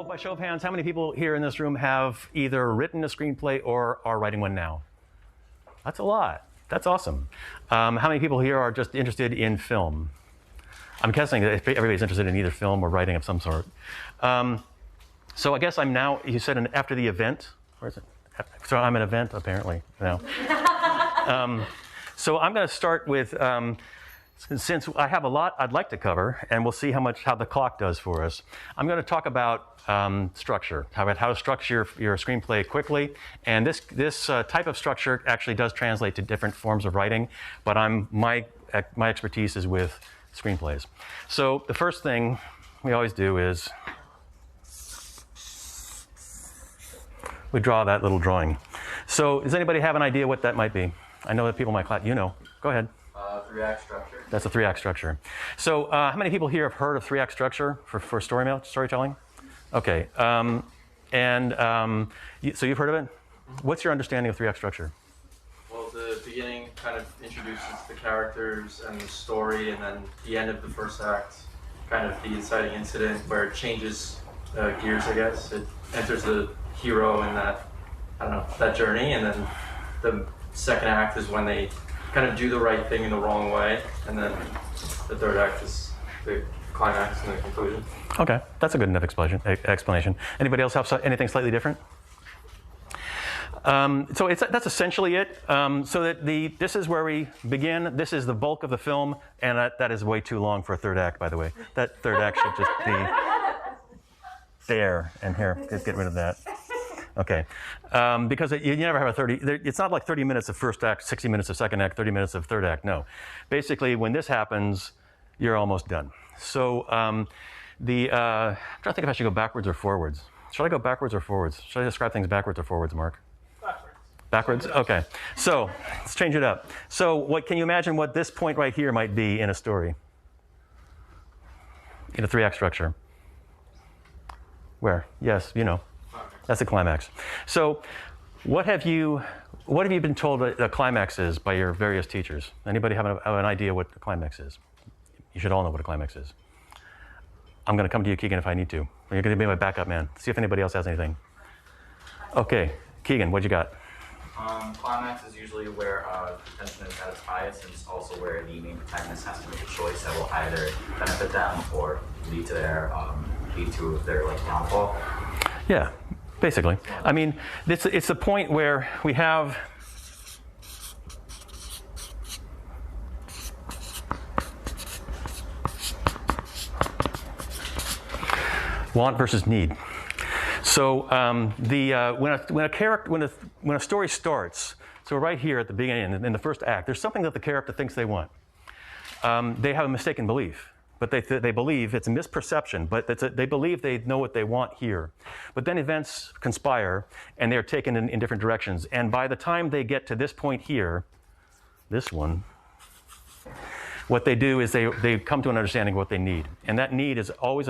So, by show of hands, how many people here in this room have either written a screenplay or are writing one now? That's a lot. That's awesome. How many people here are just interested in film? I'm guessing that everybody's interested in either film or writing of some sort. So I guess I'm now, you said after the event, where is it? So I'm an event, apparently, now. So I'm going to start with, since I have a lot I'd like to cover, and we'll see how the clock does for us. I'm going to talk about structure, how to structure your screenplay quickly. And this type of structure actually does translate to different forms of writing, but my expertise is with screenplays. So the first thing we always do is we draw that little drawing. So does anybody have an idea what that might be? I know that people might clap. You know. Go ahead. 3-act structure. That's a 3-act structure. So how many people here have heard of 3-act structure for storytelling? Okay. So you've heard of it? What's your understanding of 3-act structure? Well, the beginning kind of introduces the characters and the story, and then the end of the first act, kind of the inciting incident where it changes gears, I guess. It enters the hero in that journey, and then the second act is when they kind of do the right thing in the wrong way, and then the third act is the climax and the conclusion. Okay, that's a good enough explanation. Anybody else have anything slightly different? So that's essentially it. So that this is where we begin. This is the bulk of the film, and that is way too long for a third act, by the way. That third act should just be there and here. Get rid of that. Okay, because you never have it's not like 30 minutes of first act, 60 minutes of second act, 30 minutes of third act, no. Basically, when this happens, you're almost done. So I'm trying to think if I should go backwards or forwards. Should I go backwards or forwards? Should I describe things backwards or forwards, Mark? Backwards? Okay, so let's change it up. So can you imagine what this point right here might be in a story? In a 3-act structure? Where? Yes, you know. That's the climax. So what have you been told the climax is by your various teachers? Anybody have an idea what the climax is? You should all know what a climax is. I'm going to come to you, Keegan, if I need to. You're going to be my backup man. See if anybody else has anything. Okay, Keegan, what you got? Climax is usually where the tension is at its highest, and it's also where the main protagonist has to make a choice that will either benefit them or lead to their downfall. Yeah, basically. I mean, it's the point where we have want versus need. So when a story starts, so right here at the beginning in the first act, there's something that the character thinks they want. They have a mistaken belief, but they believe it's a misperception, but they believe they know what they want here. But then events conspire, and they're taken in different directions. And by the time they get to this point here, this one, what they do is they come to an understanding of what they need. And that need is always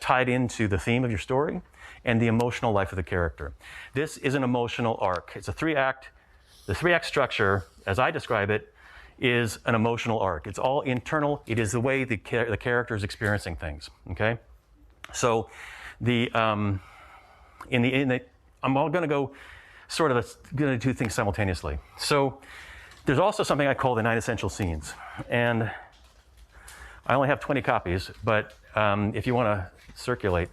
tied into the theme of your story and the emotional life of the character. This is an emotional arc. It's a 3-act. The 3-act structure, as I describe it, is an emotional arc. It's all internal. It is the way the character is experiencing things. Okay, so I'm all going to go going to do things simultaneously. So there's also something I call the 9 essential scenes, and I only have 20 copies. But if you want to circulate,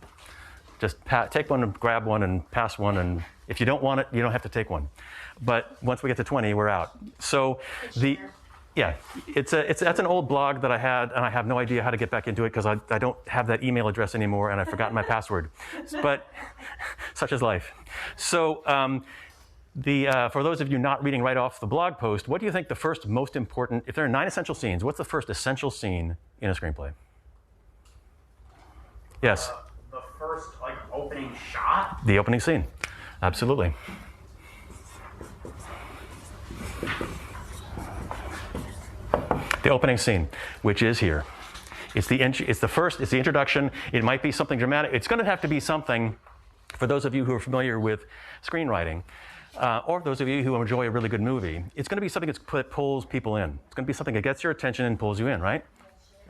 just take one and grab one and pass one, and if you don't want it, you don't have to take one. But once we get to 20, we're out. So that's an old blog that I had, and I have no idea how to get back into it because I don't have that email address anymore, and I've forgotten my password. But such is life. So for those of you not reading right off the blog post, what do you think the first most important, if there are 9 essential scenes, what's the first essential scene in a screenplay? Yes? The first opening shot? The opening scene, absolutely. The opening scene, which is here. It's the introduction. It might be something dramatic. It's going to have to be something, for those of you who are familiar with screenwriting, or those of you who enjoy a really good movie, it's going to be something that pulls people in. It's going to be something that gets your attention and pulls you in, right?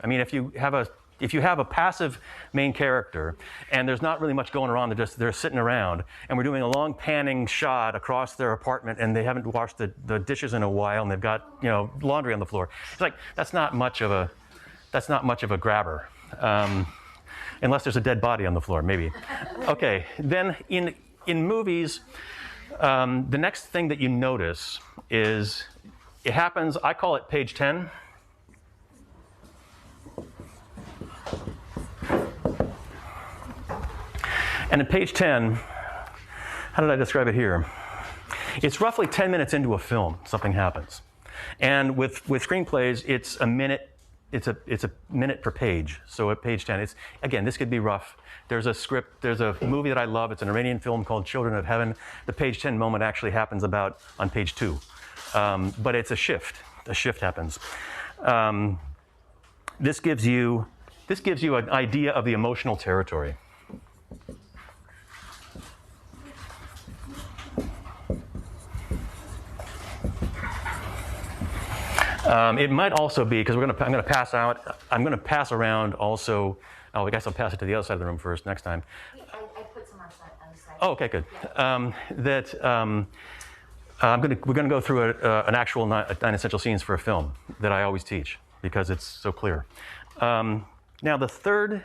I mean, if you have a if you have a passive main character and there's not really much going on, they're sitting around, and we're doing a long panning shot across their apartment, and they haven't washed the dishes in a while, and they've got laundry on the floor. It's like that's not much of a grabber, unless there's a dead body on the floor, maybe. Okay, then in movies, the next thing that you notice is it happens. I call it page 10. And in page 10, how did I describe it here? It's roughly 10 minutes into a film, something happens. And with screenplays, it's a minute per page. So at page 10, again, this could be rough. There's a script, there's a movie that I love. It's an Iranian film called Children of Heaven. The page 10 moment actually happens about on page 2. But it's a shift. A shift happens. This gives you an idea of the emotional territory. It might also be, because I'm going to pass around also. Oh, I guess I'll pass it to the other side of the room first next time. I put some on the side. Oh, okay, good. Yeah. We're going to go through an actual 9 essential scenes for a film that I always teach because it's so clear. Now, the third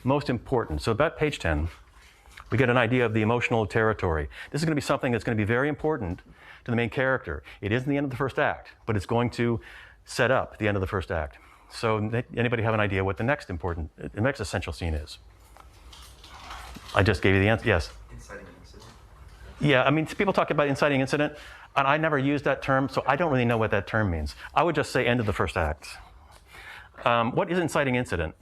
most important, so about page 10, we get an idea of the emotional territory. This is going to be something that's going to be very important to the main character. It isn't the end of the first act, but it's going to set up the end of the first act. So anybody have an idea what the next essential scene is? I just gave you the answer. Yes? Inciting incident. Yeah, I mean, people talk about inciting incident, and I never use that term, so I don't really know what that term means. I would just say end of the first act. What is inciting incident?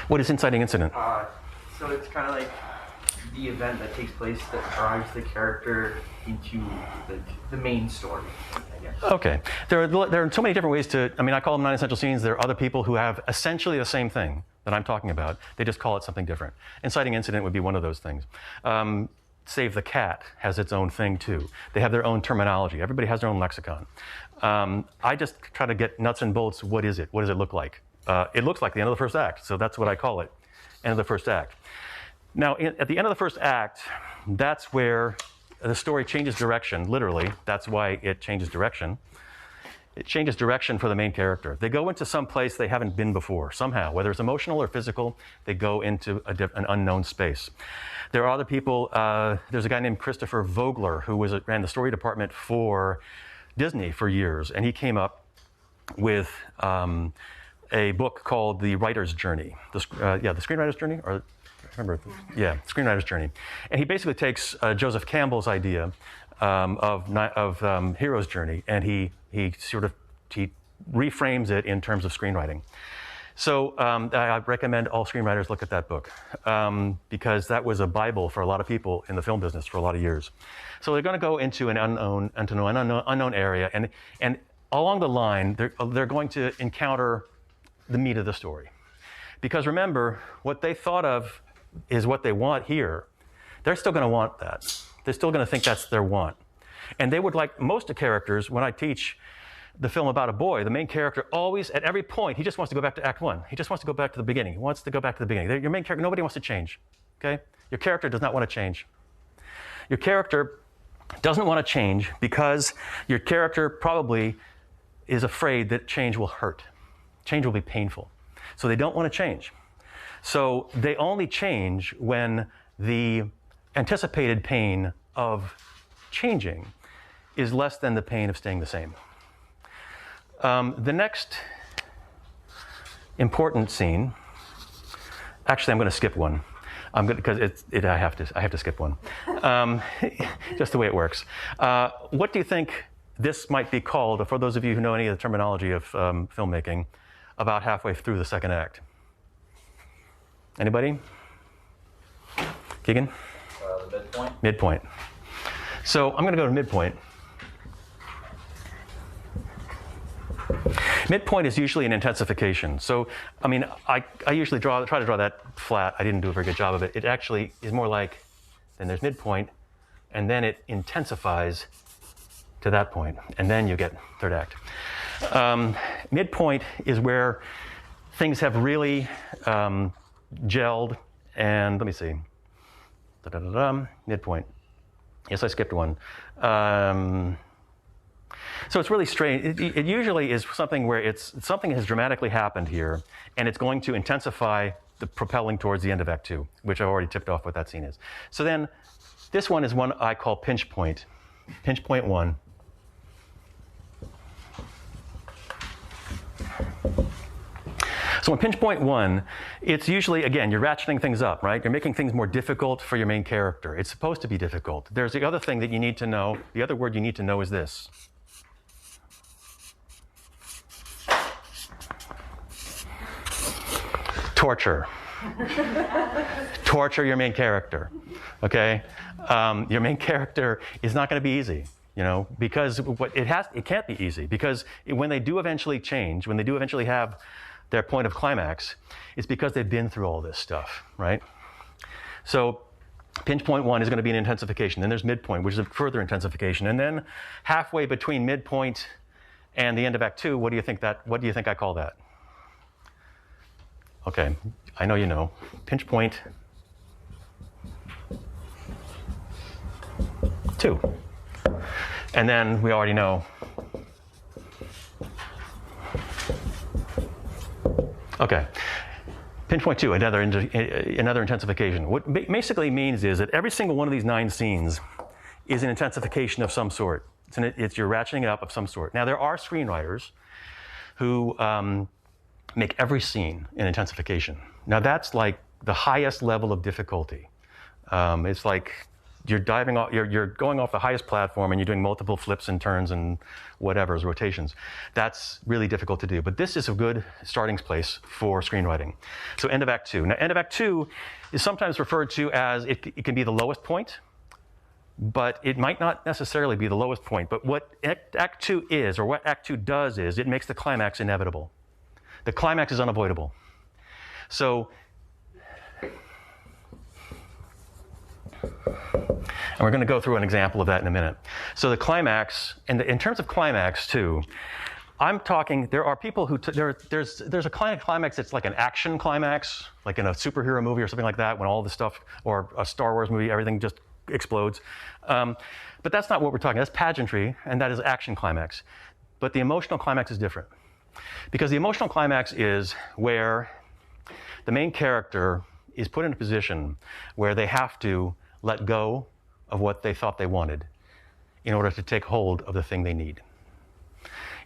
What is inciting incident? So it's kind of like the event that takes place that drives the character into the main story, I guess. Okay. There are so many different ways to, I call them 9 essential scenes. There are other people who have essentially the same thing that I'm talking about. They just call it something different. Inciting incident would be one of those things. Save the Cat has its own thing too. They have their own terminology. Everybody has their own lexicon. I just try to get nuts and bolts. What is it? What does it look like? It looks like the end of the first act, so that's what I call it, end of the first act. Now, at the end of the first act, that's where the story changes direction, literally. That's why it changes direction. It changes direction for the main character. They go into some place they haven't been before, somehow. Whether it's emotional or physical, they go into an unknown space. There are other people, there's a guy named Christopher Vogler who ran the story department for Disney for years, and he came up with a book called The Writer's Journey. The Screenwriter's Journey? Or, Screenwriter's Journey. And he basically takes Joseph Campbell's idea of hero's journey, and he reframes it in terms of screenwriting. So I recommend all screenwriters look at that book because that was a Bible for a lot of people in the film business for a lot of years. So they're going to go into an unknown area, and along the line, they're going to encounter the meat of the story. Because remember, what they thought of is what they want here. They're still going to want that. They're still going to think that's their want. And they would like most of characters, when I teach the film about a boy, the main character always, at every point, he just wants to go back to Act 1. He just wants to go back to the beginning. He wants to go back to the beginning. Your main character, nobody wants to change, okay? Your character does not want to change. Your character doesn't want to change because your character probably is afraid that change will hurt. Change will be painful. So they don't want to change. So they only change when the anticipated pain of changing is less than the pain of staying the same. The next important scene, actually I'm going to skip one. Because I have to skip one. Just the way it works. What do you think this might be called, for those of you who know any of the terminology of filmmaking, about halfway through the second act? Anybody? Keegan? The midpoint. Midpoint. So I'm going to go to midpoint. Midpoint is usually an intensification. So, I usually try to draw that flat. I didn't do a very good job of it. It actually is more like, then there's midpoint, and then it intensifies to that point, and then you get third act. Midpoint is where things have really gelled, and let me see. Midpoint. Yes, I skipped one. So it's really strange. It usually is something where something has dramatically happened here, and it's going to intensify the propelling towards the end of Act 2, which I've already tipped off what that scene is. So then, this one is one I call pinch point. Pinch point 1. So in pinch point 1, it's usually, again, you're ratcheting things up, right? You're making things more difficult for your main character. It's supposed to be difficult. There's the other thing that you need to know. The other word you need to know is this. Torture. Torture your main character, okay? Your main character is not going to be easy, because it can't be easy, because when they do eventually change, when they do eventually have their point of climax, it's because they've been through all this stuff, right? So pinch point 1 is going to be an intensification. Then there's midpoint, which is a further intensification. And then halfway between midpoint and the end of Act 2, what do you think I call that? Okay, I know you know. Pinch point 2. And then we already know. Okay, pinch point 2, another intensification. What basically means is that every single one of these 9 scenes is an intensification of some sort. It's you're ratcheting it up of some sort. Now, there are screenwriters who make every scene an intensification. Now, that's like the highest level of difficulty. It's like you're diving off, you're going off the highest platform and you're doing multiple flips and turns and whatever's rotations. That's really difficult to do. But this is a good starting place for screenwriting. So end of Act 2. Now, end of Act 2 is sometimes referred to as, it can be the lowest point, but it might not necessarily be the lowest point. But what Act 2 is, or what Act 2 does is, it makes the climax inevitable. The climax is unavoidable. So, and we're going to go through an example of that in a minute. So the climax, and in terms of climax too, I'm talking, there are people who, there's a climax that's like an action climax, like in a superhero movie or something like that, when all the stuff, or a Star Wars movie, everything just explodes. But that's not what we're talking, that's pageantry, and that is action climax. But the emotional climax is different. Because the emotional climax is where the main character is put in a position where they have to let go of what they thought they wanted in order to take hold of the thing they need.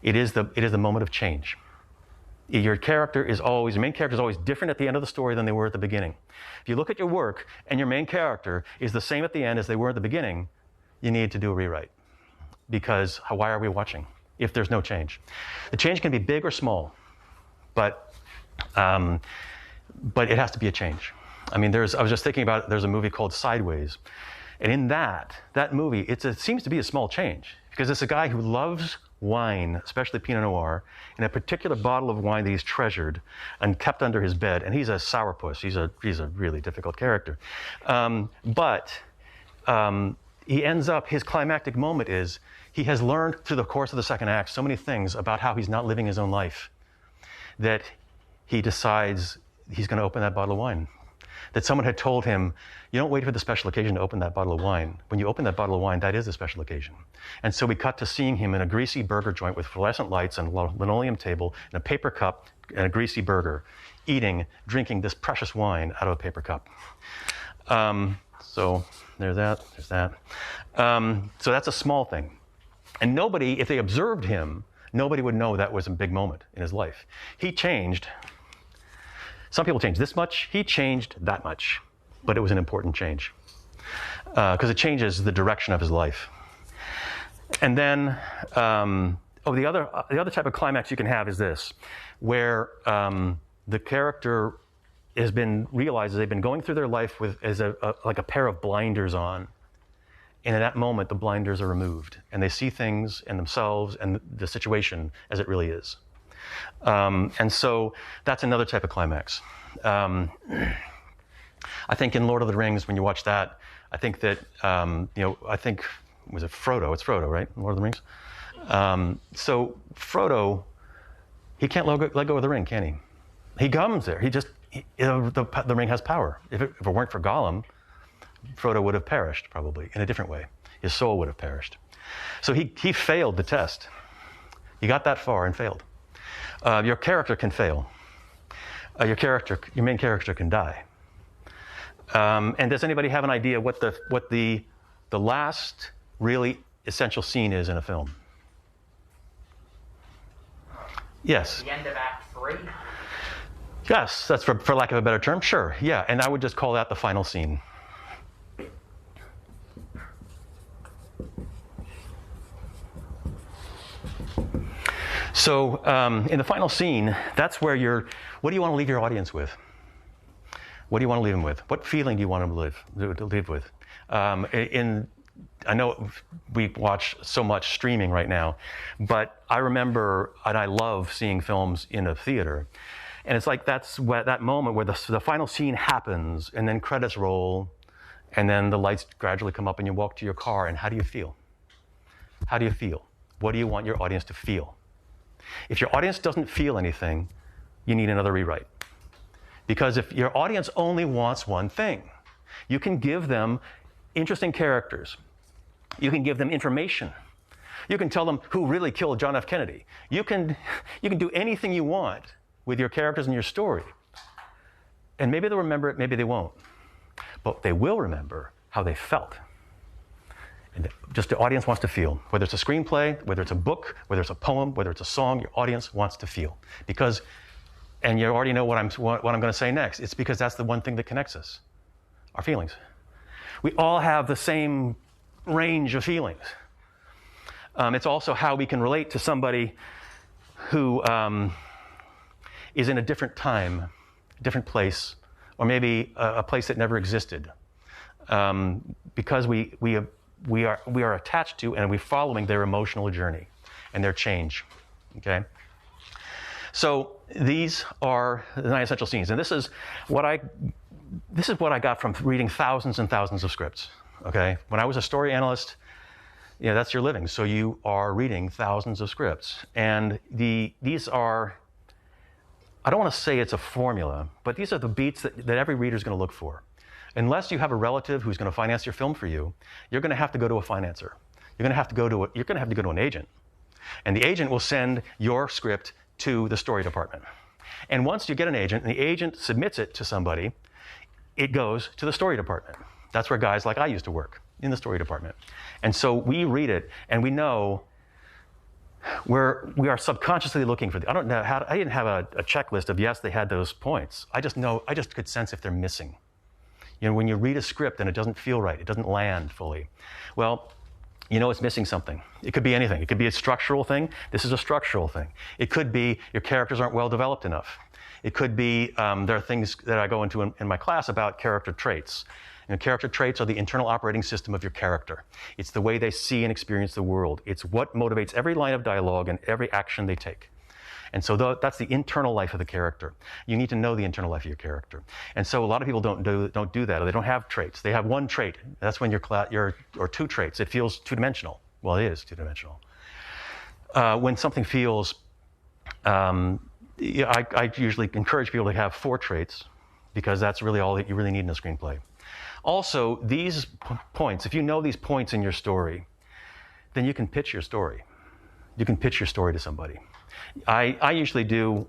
It is the moment of change. Your main character is always different at the end of the story than they were at the beginning. If you look at your work and your main character is the same at the end as they were at the beginning, you need to do a rewrite. Because why are we watching if there's no change? The change can be big or small, but it has to be a change. I mean, I was just thinking about, there's a movie called Sideways. And in that movie, it seems to be a small change, because it's a guy who loves wine, especially Pinot Noir, and a particular bottle of wine that he's treasured and kept under his bed. And he's a sourpuss. He's a really difficult character. But he ends up, his climactic moment is, he has learned through the course of the second act so many things about how he's not living his own life that he decides he's going to open that bottle of wine. That someone had told him, you don't wait for the special occasion to open that bottle of wine. When you open that bottle of wine, that is the special occasion. And so we cut to seeing him in a greasy burger joint with fluorescent lights and a linoleum table and a paper cup and a greasy burger, drinking this precious wine out of a paper cup. So there's that. So that's a small thing. And nobody, if they observed him, nobody would know that was a big moment in his life. He changed. Some people changed this much. He changed that much. But it was an important change. Because it changes the direction of his life. And then, the other type of climax you can have is this, where the character realizes they've been going through their life with like a pair of blinders on. And in that moment, the blinders are removed, and they see things and themselves and the situation as it really is. And so that's another type of climax. I think in Lord of the Rings, when you watch that, I think that, I think was it Frodo? It's Frodo, right? Lord of the Rings. So Frodo, he can't let go of the ring, can he? He comes there. The ring has power. If it weren't for Gollum, Frodo would have perished probably in a different way. His soul would have perished. So he failed the test. He got that far and failed. Your character can fail. Your main character can die. And does anybody have an idea what the last really essential scene is in a film? Yes. The end of Act 3? Yes, that's for lack of a better term. Sure, yeah. And I would just call that the final scene. So in the final scene, that's where what do you want to leave your audience with? What do you want to leave them with? What feeling do you want them to live with? I know we watch so much streaming right now, but I remember and I love seeing films in a theater. And it's like that moment where the final scene happens and then credits roll and then the lights gradually come up and you walk to your car and how do you feel? How do you feel? What do you want your audience to feel? If your audience doesn't feel anything, you need another rewrite. Because if your audience only wants one thing, you can give them interesting characters. You can give them information. You can tell them who really killed John F. Kennedy. You can do anything you want with your characters and your story. And maybe they'll remember it, maybe they won't. But they will remember how they felt. And just the audience wants to feel. Whether it's a screenplay, whether it's a book, whether it's a poem, whether it's a song, your audience wants to feel. And you already know what I'm going to say next. It's because that's the one thing that connects us, our feelings. We all have the same range of feelings. It's also how we can relate to somebody who is in a different time, a different place, or maybe a place that never existed. Because we are attached to and we're following their emotional journey and their change. Okay? So these are the 9 essential scenes, and this is what I got from reading thousands and thousands of scripts. Okay, when I was a story analyst, that's your living. So you are reading thousands of scripts, and these are. I don't want to say it's a formula, but these are the beats that every reader is going to look for. Unless you have a relative who's going to finance your film for you, you're going to have to go to a financer. You're going to have to go to an agent, and the agent will send your script to the story department. And once you get an agent, and the agent submits it to somebody, it goes to the story department. That's where guys like I used to work, in the story department. And so we read it, and we know we are subconsciously looking for I didn't have a checklist of yes, they had those points. I just could sense if they're missing. When you read a script and it doesn't feel right, it doesn't land fully, well, it's missing something. It could be anything. It could be a structural thing. This is a structural thing. It could be your characters aren't well developed enough. It could be there are things that I go into in my class about character traits. Character traits are the internal operating system of your character. It's the way they see and experience the world. It's what motivates every line of dialogue and every action they take. And so that's the internal life of the character. You need to know the internal life of your character. And so a lot of people don't do that, or they don't have traits. They have one trait. That's when or 2 traits. It feels two-dimensional. Well, it is two-dimensional. When something feels, I usually encourage people to have 4 traits, because that's really all that you really need in a screenplay. Also, these points, if you know these points in your story, then you can pitch your story. You can pitch your story to somebody. I usually do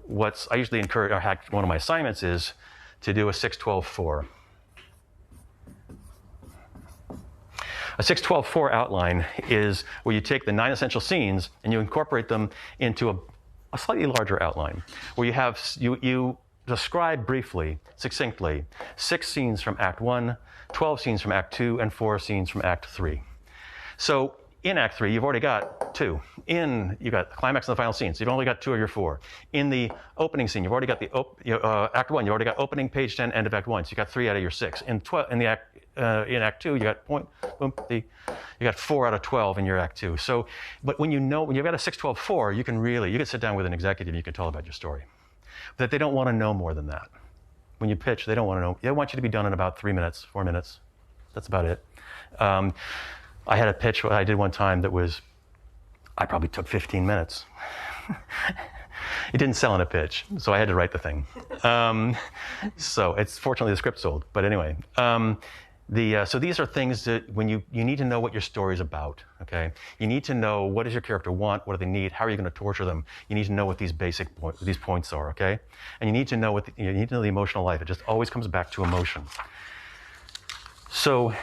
I usually encourage, one of my assignments is to do a 6-12-4. A 6-12-4 outline is where you take the 9 essential scenes and you incorporate them into a slightly larger outline, where you describe briefly, succinctly, 6 scenes from Act 1, 12 scenes from Act 2, and 4 scenes from Act 3. So in Act 3, you've already got 2. You've got the climax and the final scene, so you've only got 2 of your 4. In the opening scene, you've already got Act 1, you've already got opening, page 10, end of Act 1, so you got 3 out of your 6. In Act 2, you got 4 out of 12 in your Act 2. So, but when you've got a 6-12-4, you can sit down with an executive and you can tell about your story. But they don't want to know more than that. When you pitch, they don't want to know. They want you to be done in about 3 minutes, 4 minutes. That's about it. I had a pitch I did one time that was, I probably took 15 minutes. It didn't sell in a pitch, so I had to write the thing. So it's fortunately the script sold. But anyway, so these are things that when you need to know what your story is about. Okay, you need to know what does your character want, what do they need, how are you going to torture them. You need to know what these these points are. Okay, and you need to know you need to know the emotional life. It just always comes back to emotion. So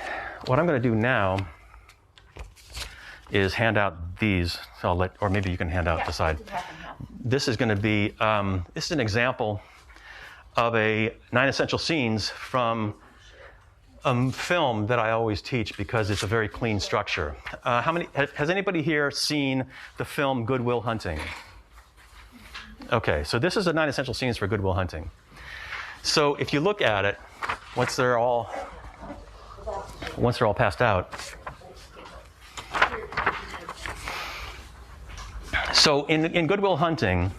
what I'm going to do now is hand out these. Or maybe you can hand out the side. This is going to be, this is an example of 9 essential scenes from a film that I always teach because it's a very clean structure. Has anybody here seen the film Good Will Hunting? Okay, so this is the 9 essential scenes for Good Will Hunting. So if you look at it, once they're all passed out. So in Good Will Hunting,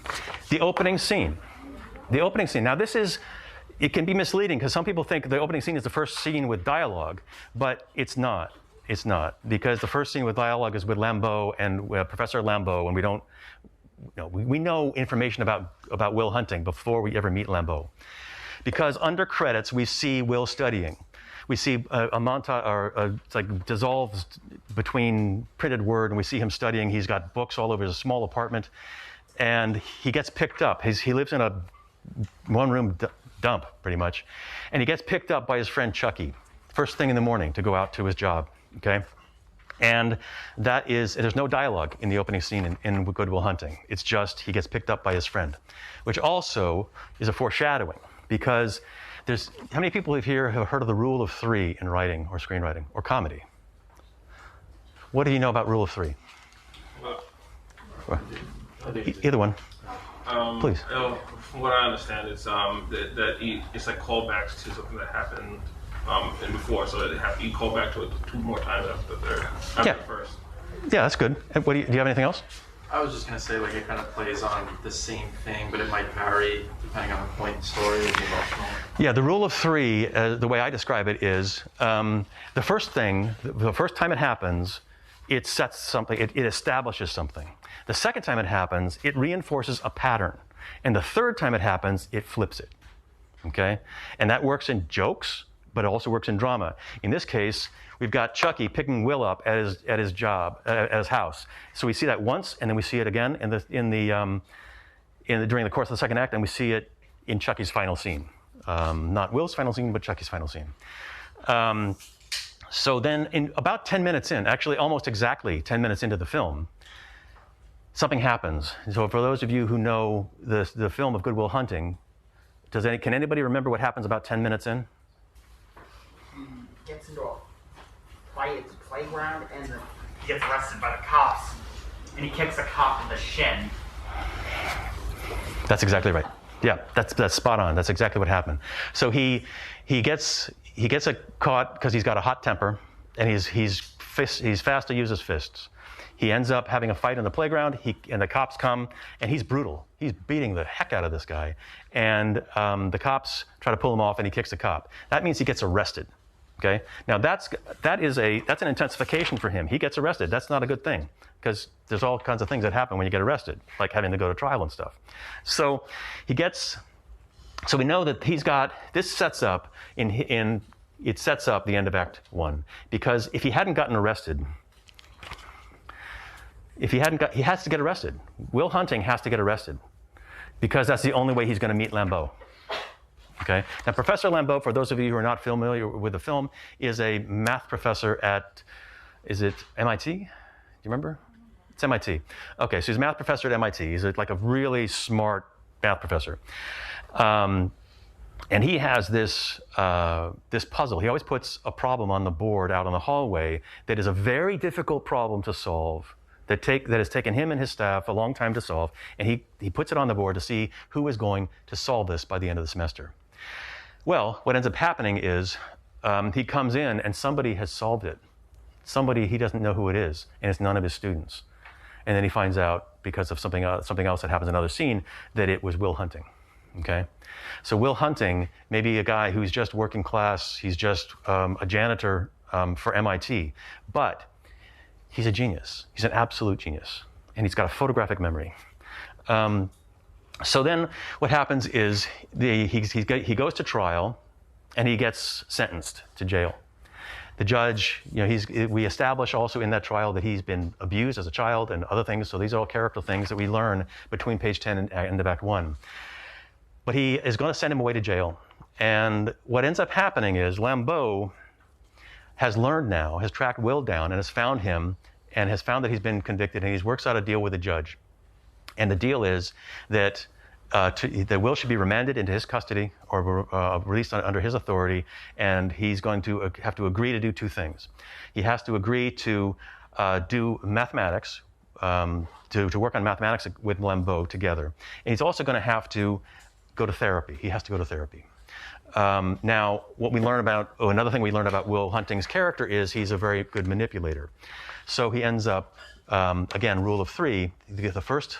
the opening scene. Now it can be misleading because some people think the opening scene is the first scene with dialogue, but it's not. It's not, because the first scene with dialogue is with Lambeau and Professor Lambeau, and we know information about Will Hunting before we ever meet Lambeau. Because under credits, we see Will studying. We see a montage, it's like dissolves between printed word, and we see him studying. He's got books all over his small apartment, and he gets picked up. He lives in a one-room dump, pretty much, and he gets picked up by his friend Chucky, first thing in the morning to go out to his job, okay? And there's no dialogue in the opening scene in Good Will Hunting. It's just he gets picked up by his friend, which also is a foreshadowing, because how many people here have heard of the rule of 3 in writing or screenwriting or comedy? What do you know about rule of 3? Either one. Please. From what I understand, it's it's like callbacks to something that happened in before, so that you call back to it 2 more times after the first. Yeah, that's good. Do you have anything else? I was just going to say, like, it kind of plays on the same thing, but it might vary depending on the point in the story or the emotional. Yeah, the rule of 3, the way I describe it is, the first time it happens, it sets something, it establishes something. The second time it happens, it reinforces a pattern. And the third time it happens, it flips it, okay? And that works in jokes, but it also works in drama. In this case, we've got Chucky picking Will up at his job, at his house. So we see that once, and then we see it again during the course of the second act, and we see it in Chucky's final scene. Not Will's final scene, but Chucky's final scene. So then, in about 10 minutes in, actually almost exactly 10 minutes into the film, something happens. So for those of you who know the film of Good Will Hunting, can anybody remember what happens about 10 minutes in? He gets into a quiet playground and he gets arrested by the cops, and he kicks a cop in the shin. That's exactly right. Yeah, that's spot on. That's exactly what happened. So he gets caught because he's got a hot temper, and he's fast to use his fists. He ends up having a fight on the playground, and the cops come, and he's brutal. He's beating the heck out of this guy. And the cops try to pull him off, and he kicks the cop. That means he gets arrested, okay? Now, that's an intensification for him. He gets arrested. That's not a good thing, because there's all kinds of things that happen when you get arrested, like having to go to trial and stuff. So we know that this sets up it sets up the end of Act 1, because if he hadn't gotten arrested, he has to get arrested. Will Hunting has to get arrested, because that's the only way he's going to meet Lambeau. Okay? Now, Professor Lambeau, for those of you who are not familiar with the film, is a math professor at, is it MIT? Do you remember? It's MIT. Okay, so he's a math professor at MIT. He's like a really smart math professor. And he has this puzzle. He always puts a problem on the board out in the hallway that is a very difficult problem to solve, that has taken him and his staff a long time to solve, and he puts it on the board to see who is going to solve this by the end of the semester. Well, what ends up happening is he comes in and somebody has solved it. Somebody, he doesn't know who it is, and it's none of his students. And then he finds out, because of something else that happens in another scene, that it was Will Hunting, okay? So Will Hunting may be a guy who's just working class, he's just a janitor for MIT, but he's a genius. He's an absolute genius. And he's got a photographic memory. So then what happens is he goes to trial and he gets sentenced to jail. The judge, we establish also in that trial that he's been abused as a child and other things. So these are all character things that we learn between page 10 and end of Act 1. But he is going to send him away to jail. And what ends up happening is Lambeau has learned now, has tracked Will down and has found him and has found that he's been convicted, and he works out a deal with the judge. And the deal is that that Will should be remanded into his custody or released under his authority, and he's going to have to agree to do two things. He has to agree to do mathematics, to work on mathematics with Lambeau together. And he's also going to have to go to therapy. He has to go to therapy. Now, what we learn about, another thing we learn about Will Hunting's character is he's a very good manipulator. So he ends up, again, rule of three, the first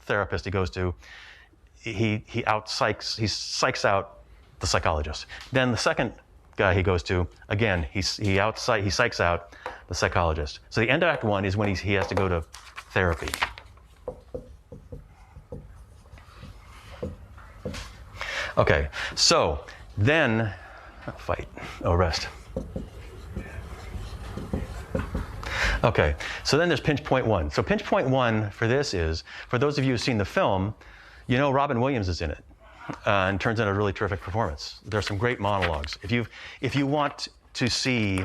therapist he goes to, he psychs out the psychologist. Then the second guy he goes to, again, he psychs out the psychologist. So the end of Act 1 is when he has to go to therapy. Okay, so then, rest. Okay, so then there's pinch point 1. So pinch point 1 for this is, for those of you who've seen the film, Robin Williams is in it and turns in a really terrific performance. There's some great monologues. If you want to see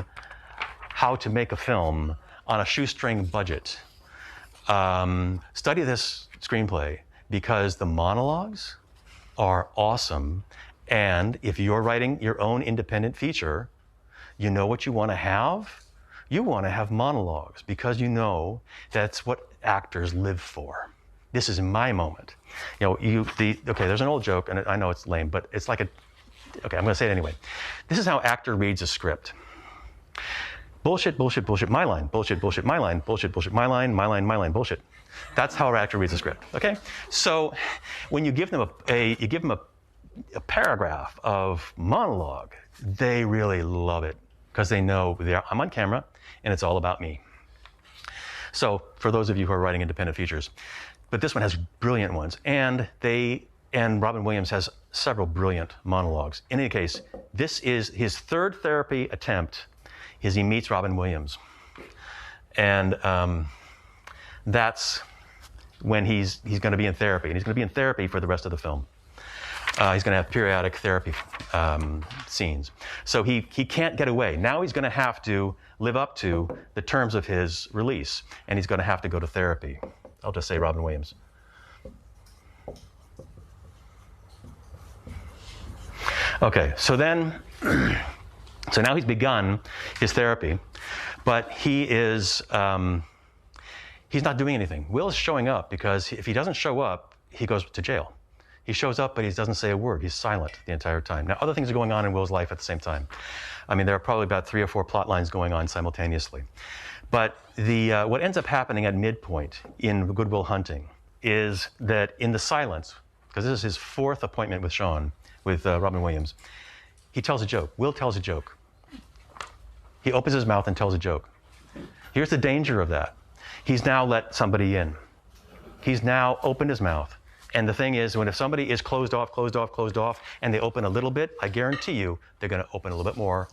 how to make a film on a shoestring budget, study this screenplay because the monologues are awesome. And if you're writing your own independent feature, you know what you want to have? You want to have monologues because that's what actors live for. This is my moment. There's an old joke, and I know it's lame, but it's like I'm going to say it anyway. This is how actor reads a script. Bullshit, bullshit, bullshit, my line. Bullshit, bullshit, my line. Bullshit, bullshit, my line, my line, bullshit. That's how an actor reads a script, okay? So when you give them a paragraph of monologue, they really love it because they know I'm on camera and it's all about me. So for those of you who are writing independent features, but this one has brilliant ones, and Robin Williams has several brilliant monologues. In any case, this is his third therapy attempt. He meets Robin Williams, and that's when he's going to be in therapy, and he's going to be in therapy for the rest of the film. He's going to have periodic therapy scenes. So he can't get away. Now he's going to have to live up to the terms of his release, and he's going to have to go to therapy. I'll just say Robin Williams. Okay, so now he's begun his therapy, but he's not doing anything. Will's showing up because if he doesn't show up, he goes to jail. He shows up, but he doesn't say a word. He's silent the entire time. Now, other things are going on in Will's life at the same time. I mean, there are probably about 3 or 4 plot lines going on simultaneously. But what ends up happening at midpoint in Good Will Hunting is that in the silence, because this is his 4th appointment with Robin Williams, he tells a joke. Will tells a joke. He opens his mouth and tells a joke. Here's the danger of that. He's now let somebody in. He's now opened his mouth. And the thing is, if somebody is closed off, and they open a little bit, I guarantee you they're going to open a little bit more,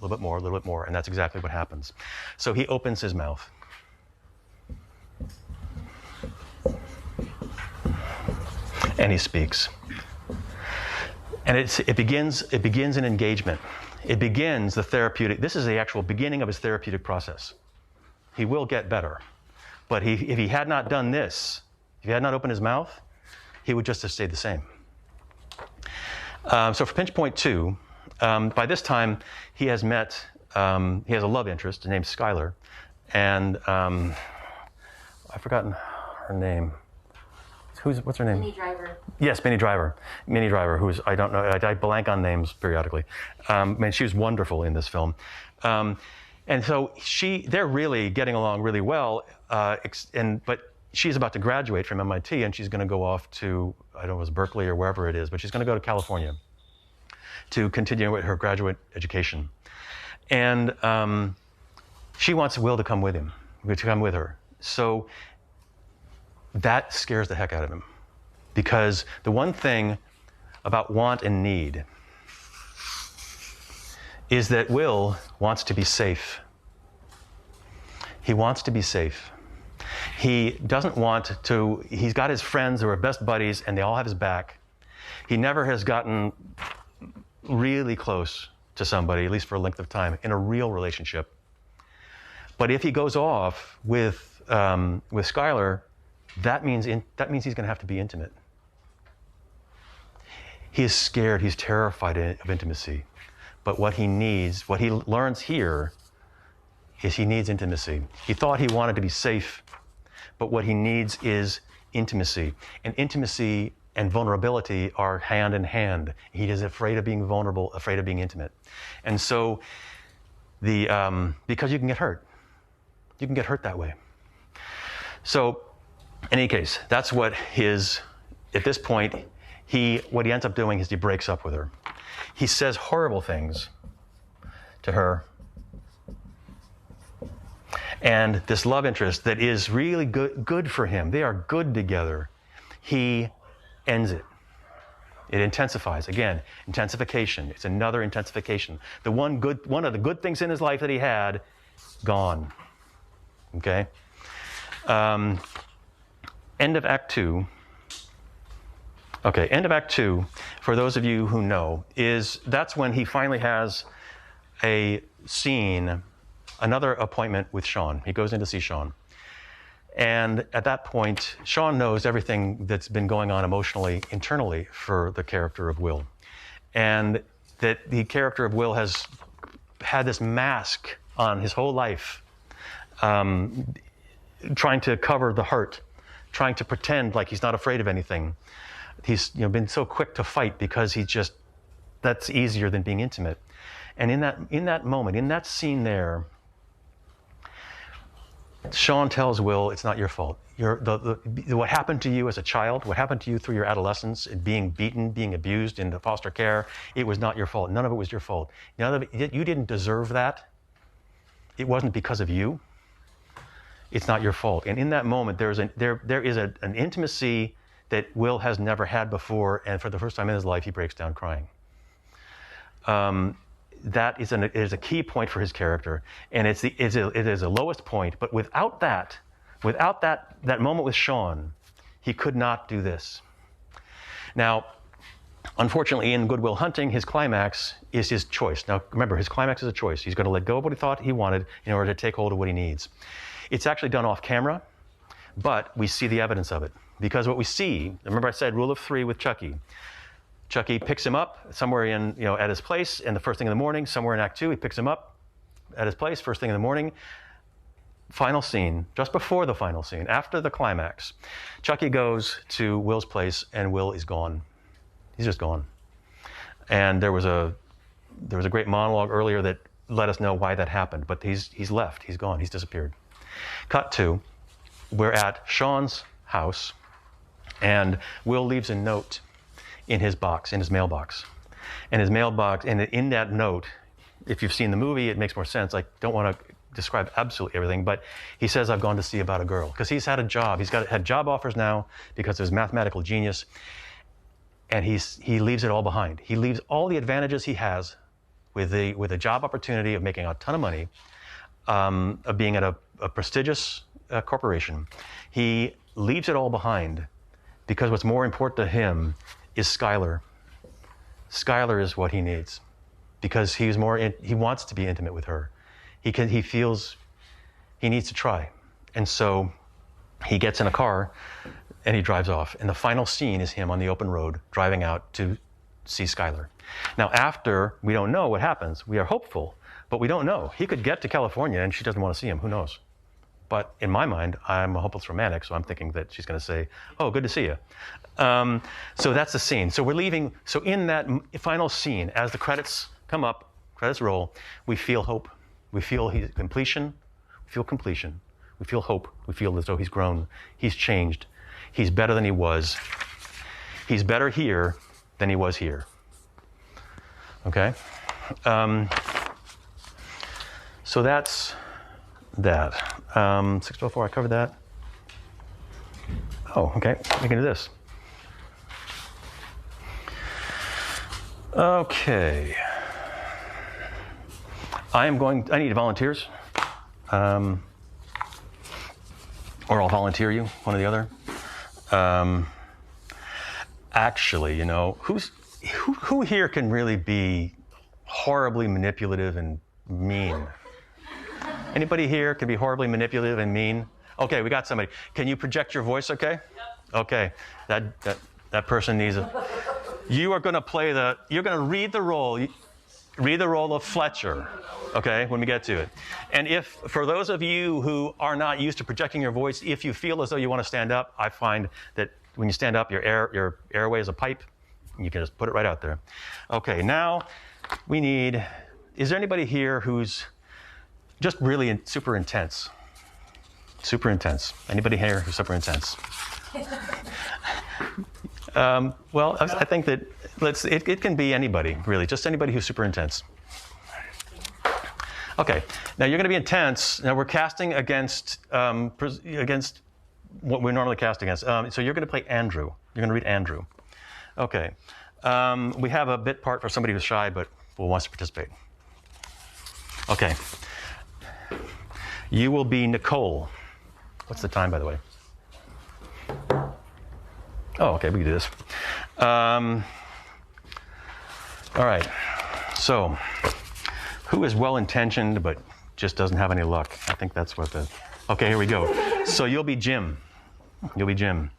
and that's exactly what happens. So he opens his mouth. And he speaks. And it begins an engagement. It begins the therapeutic. This is the actual beginning of his therapeutic process. He will get better. But if he had not done this, if he had not opened his mouth, he would just have stayed the same. So for pinch point 2, by this time he has met, he has a love interest named Skylar, and I've forgotten her name. What's her name? Minnie Driver. Yes, Minnie Driver. Minnie Driver, I don't know, I blank on names periodically. She was wonderful in this film. And so they're really getting along really well, but she's about to graduate from MIT, and she's going to go off to, I don't know if it was Berkeley or wherever it is, but she's going to go to California to continue with her graduate education. And she wants Will to come with him to come with her. So that scares the heck out of him, because the one thing about want and need is that Will wants to be safe. He wants to be safe. He doesn't want to, he's got his friends who are best buddies and they all have his back. He never has gotten really close to somebody, at least for a length of time, in a real relationship. But if he goes off with Skylar, that means he's going to have to be intimate. He is scared, he's terrified of intimacy. But what he needs, what he learns here, is he needs intimacy. He thought he wanted to be safe, but what he needs is intimacy. And intimacy and vulnerability are hand in hand. He is afraid of being vulnerable, afraid of being intimate. And so, because you can get hurt. You can get hurt that way. So, in any case, that's what at this point, what he ends up doing is he breaks up with her. He says horrible things to her. And this love interest that is really good for him, they are good together, he ends it. It intensifies. Again, intensification. It's another intensification. One of the good things in his life that he had, gone. Okay? End of Act 2. Okay, end of Act 2, for those of you who know, that's when he finally has a scene, another appointment with Sean. He goes in to see Sean. And at that point, Sean knows everything that's been going on emotionally, internally, for the character of Will. And that the character of Will has had this mask on his whole life, trying to cover the hurt, trying to pretend like he's not afraid of anything. He's been so quick to fight because that's easier than being intimate. And in that moment, in that scene there, Sean tells Will, it's not your fault. What happened to you as a child, what happened to you through your adolescence, being beaten, being abused in the foster care, it was not your fault. None of it was your fault. None of it, you didn't deserve that. It wasn't because of you. It's not your fault. And in that moment, there is an intimacy that Will has never had before, and for the first time in his life, he breaks down crying. That is a key point for his character, and it is the lowest point. But without that moment with Sean, he could not do this. Now, unfortunately, in Good Will Hunting, his climax is his choice. Now, remember, his climax is a choice. He's going to let go of what he thought he wanted in order to take hold of what he needs. It's actually done off camera, but we see the evidence of it. Because what we see, remember I said rule of 3 with Chucky. Chucky picks him up somewhere at his place, and the first thing in the morning, somewhere in Act 2, he picks him up at his place, first thing in the morning. Final scene, just before the final scene, after the climax, Chucky goes to Will's place, and Will is gone. He's just gone. And there was a great monologue earlier that let us know why that happened, but he's left, he's gone, he's disappeared. Cut to, we're at Sean's house, and Will leaves a note in his mailbox. And in that note, if you've seen the movie, it makes more sense. I don't want to describe absolutely everything, but he says, I've gone to see about a girl. Because he's had a job. He's had job offers now because of his mathematical genius. And he leaves it all behind. He leaves all the advantages he has with a job opportunity of making a ton of money, of being at a prestigious corporation. He leaves it all behind because what's more important to him is Skylar. Skylar is what he needs because he wants to be intimate with her. He feels he needs to try. And so he gets in a car and he drives off. And the final scene is him on the open road driving out to see Skylar. Now after, we don't know what happens. We are hopeful, but we don't know. He could get to California and she doesn't want to see him. Who knows? But in my mind, I'm a hopeless romantic, so I'm thinking that she's going to say, oh, good to see you. So that's the scene. So we're leaving. So in that final scene, as the credits come up, credits roll, we feel hope. We feel completion. We feel completion. We feel hope. We feel as though he's grown. He's changed. He's better than he was. He's better here than he was here. Okay? So that's that. 604, I covered that. Oh, okay, we can do this. Okay. I need volunteers. Or I'll volunteer you, one or the other. Actually, you know, who here can really be horribly manipulative and mean? Anybody here can be horribly manipulative and mean? Okay, we got somebody. Can you project your voice, okay? Yep. Okay, that person needs a... You are going to you're going to read the role of Fletcher, okay, when we get to it. And for those of you who are not used to projecting your voice, if you feel as though you want to stand up, I find that when you stand up, your airway is a pipe. You can just put it right out there. Okay, now is there anybody here who's just really super intense? Super intense. Anybody here who's super intense? Well, I think that it can be anybody, really, just anybody who's super intense. Okay, now you're going to be intense. Now we're casting against what we normally cast against. So you're going to play Andrew. You're going to read Andrew. Okay. We have a bit part for somebody who's shy but wants to participate. Okay. You will be Nicole. What's the time, by the way? Oh, okay, we can do this. All right. So, who is well-intentioned but just doesn't have any luck? I think that's what the... Okay, here we go. So you'll be Jim. You'll be Jim.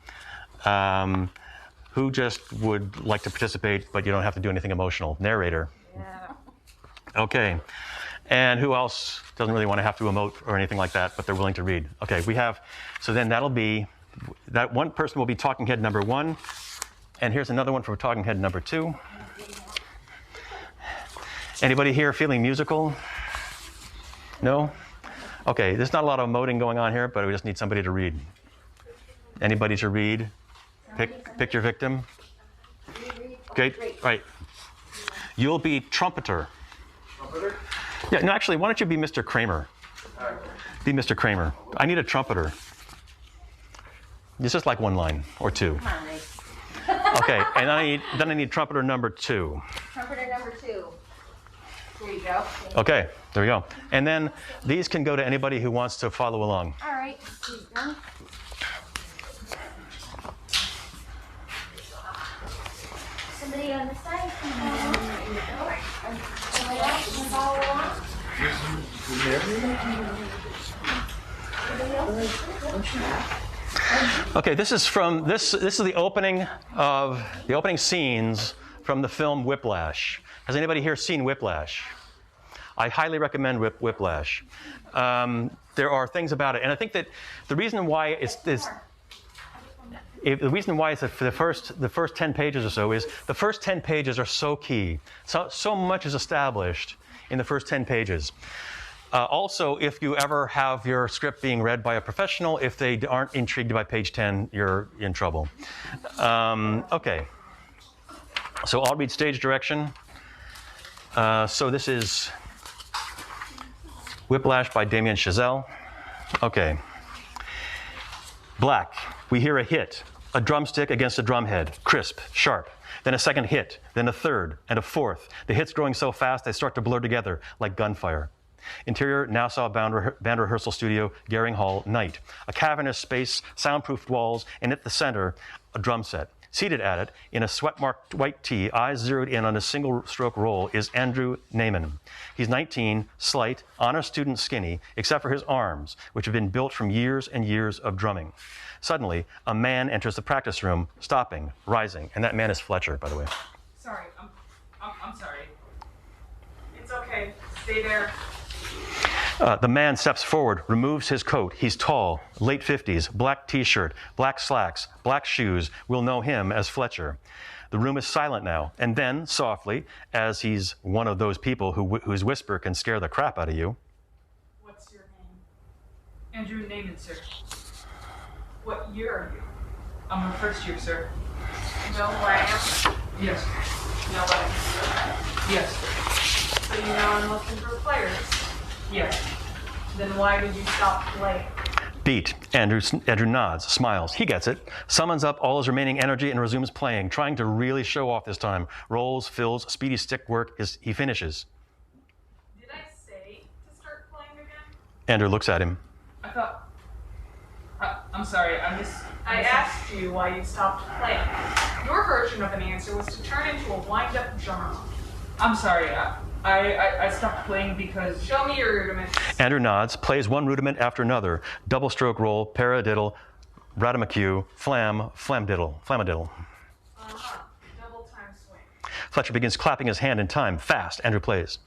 Who just would like to participate, but you don't have to do anything emotional? Narrator. Yeah. Okay. And who else doesn't really want to have to emote or anything like that, but they're willing to read? Okay, so then that one person will be talking head number 1, and here's another one for talking head number 2. Anybody here feeling musical? No? Okay, there's not a lot of emoting going on here, but we just need somebody to read. Anybody to read? Pick your victim. Okay, right. You'll be trumpeter. Trumpeter? Yeah, no, actually, why don't you be Mr. Kramer? Be Mr. Kramer. I need a trumpeter. It's just like one line or two. Come on, Nate. Okay, and then I need trumpeter number 2. Trumpeter number 2. There you go. Okay, there we go. And then these can go to anybody who wants to follow along. All right. Here you go. Somebody on the side can somebody else can follow along. Okay, this is the opening scenes from the film Whiplash. Has anybody here seen Whiplash? I highly recommend Whiplash. There are things about it, and I think that the reason why it's for the first 10 pages or so is the first 10 pages are so key. So much is established in the first 10 pages. Also, if you ever have your script being read by a professional, if they aren't intrigued by page 10, you're in trouble. Okay. So I'll read stage direction. So this is Whiplash by Damien Chazelle. Okay. Black. We hear a hit. A drumstick against a drumhead. Crisp, sharp. Then a second hit. Then a third and a fourth. The hits growing so fast they start to blur together like gunfire. Interior, Nassau Band Rehearsal Studio, Gehring Hall, night. A cavernous space, soundproofed walls, and at the center, a drum set. Seated at it, in a sweat-marked white tee, eyes zeroed in on a single-stroke roll, is Andrew Naiman. He's 19, slight, honor student skinny, except for his arms, which have been built from years and years of drumming. Suddenly, a man enters the practice room, stopping, rising, and that man is Fletcher, by the way. Sorry, I'm sorry. It's okay. Stay there. The man steps forward, removes his coat. He's tall, late 50s, black t-shirt, black slacks, black shoes. We'll know him as Fletcher. The room is silent now. And then, softly, as he's one of those people whose whisper can scare the crap out of you. What's your name? Andrew Naiman, sir. What year are you? I'm a first year, sir. No way. Yes. No way. Yes. So you know I'm looking for players. Yes. Then why did you stop playing? Beat. Andrew nods, smiles. He gets it. Summons up all his remaining energy and resumes playing, trying to really show off this time. Rolls, fills, speedy stick work. He finishes. Did I say to start playing again? Andrew looks at him. I thought. I'm sorry, I asked you why you stopped playing. Your version of an answer was to turn into a wind-up drummer. I'm sorry, I stopped playing because. Show me your rudiments. Andrew nods, plays one rudiment after another. Double stroke roll, paradiddle, ratamacue, flamdiddle. Double time swing. Fletcher begins clapping his hand in time. Fast. Andrew plays.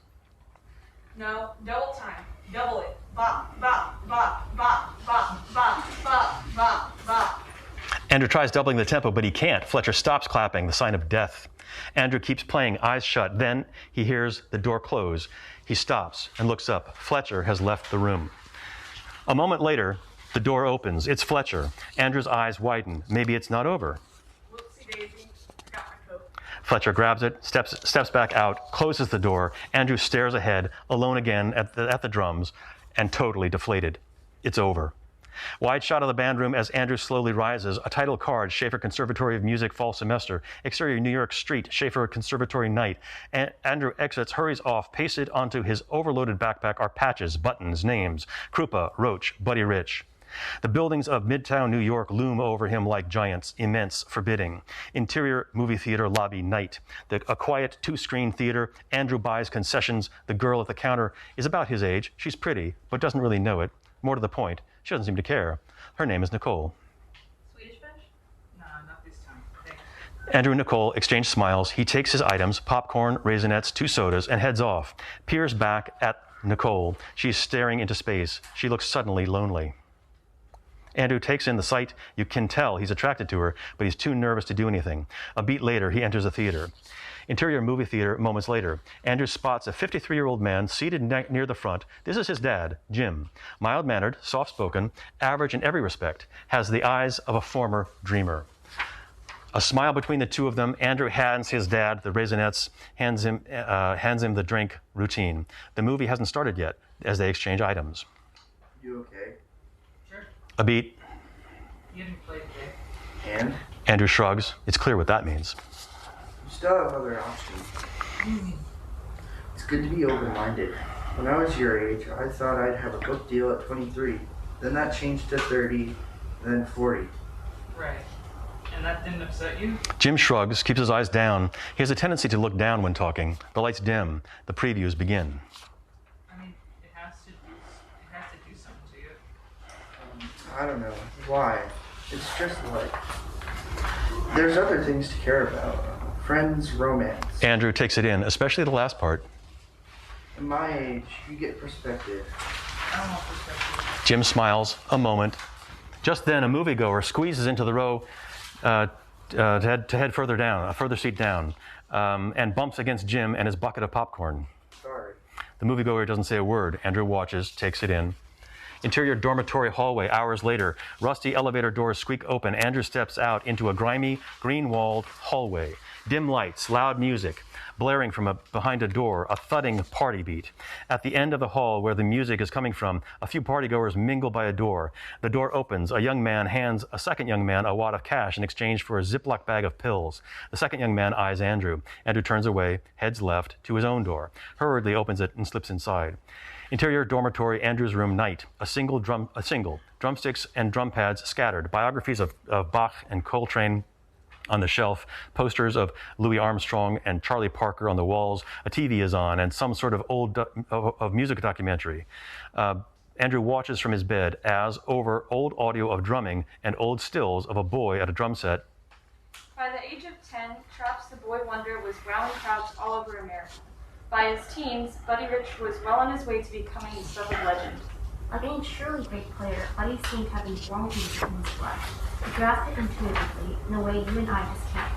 No, double time. Double it. Bop, bop, bop, bop, bop, bop, bop, bop, bop. Andrew tries doubling the tempo, but he can't. Fletcher stops clapping, the sign of death. Andrew keeps playing, eyes shut. Then he hears the door close. He stops and looks up. Fletcher has left the room. A moment later, the door opens. It's Fletcher. Andrew's eyes widen. Maybe it's not over. Whoopsie daisy. Forgot my coat. Fletcher grabs it, steps back out, closes the door. Andrew stares ahead, alone again at the drums, and totally deflated. It's over. Wide shot of the band room as Andrew slowly rises. A title card, Schaefer Conservatory of Music, fall semester. Exterior, New York Street, Schaefer Conservatory night. Andrew exits, hurries off. Pasted onto his overloaded backpack are patches, buttons, names. Krupa, Roach, Buddy Rich. The buildings of Midtown New York loom over him like giants, immense, forbidding. Interior, movie theater lobby night. A quiet two-screen theater. Andrew buys concessions. The girl at the counter is about his age. She's pretty, but doesn't really know it. More to the point, she doesn't seem to care. Her name is Nicole. Swedish fish? Nah, not this time. Thanks. Andrew and Nicole exchange smiles. He takes his items, popcorn, Raisinets, 2 sodas, and heads off. Peers back at Nicole. She's staring into space. She looks suddenly lonely. Andrew takes in the sight. You can tell he's attracted to her, but he's too nervous to do anything. A beat later, he enters the theater. Interior movie theater moments later. Andrew spots a 53-year-old man seated near the front. This is his dad, Jim. Mild-mannered, soft-spoken, average in every respect, has the eyes of a former dreamer. A smile between the two of them. Andrew hands his dad the Raisinets, hands him the drink, routine. The movie hasn't started yet as they exchange items. You okay? Sure. A beat. You didn't play today. And? Andrew shrugs. It's clear what that means. You still have other options. It's good to be open-minded. When I was your age, I thought I'd have a book deal at 23. Then that changed to 30, then 40. Right. And that didn't upset you? Jim shrugs, keeps his eyes down. He has a tendency to look down when talking. The lights dim. The previews begin. I mean, it has to do something to you. I don't know. Why? It's just like... There's other things to care about. Friends, romance. Andrew takes it in, especially the last part. At my age, you get perspective. I don't want perspective. Jim smiles a moment. Just then, a moviegoer squeezes into the row to head further down, a further seat down, and bumps against Jim and his bucket of popcorn. Sorry. The moviegoer doesn't say a word. Andrew watches, takes it in. Interior dormitory hallway, hours later. Rusty elevator doors squeak open. Andrew steps out into a grimy, green-walled hallway. Dim lights, loud music, blaring from behind a door, a thudding party beat. At the end of the hall where the music is coming from, a few partygoers mingle by a door. The door opens. A young man hands a second young man a wad of cash in exchange for a Ziploc bag of pills. The second young man eyes Andrew. Andrew turns away, heads left to his own door, hurriedly opens it and slips inside. Interior dormitory, Andrew's room, night. A single, drumsticks and drum pads scattered. Biographies of Bach and Coltrane on the shelf, posters of Louis Armstrong and Charlie Parker on the walls. A TV is on, and some sort of music documentary. Andrew watches from his bed as, over old audio of drumming and old stills of a boy at a drum set. By the age of 10, Traps the Boy Wonder was rallying crowds all over America. By his teens, Buddy Rich was well on his way to becoming a beloved legend. Like any truly great player, Buddy seemed to have a warm music in his blood. He grasped it intuitively, in a way you and I just can't.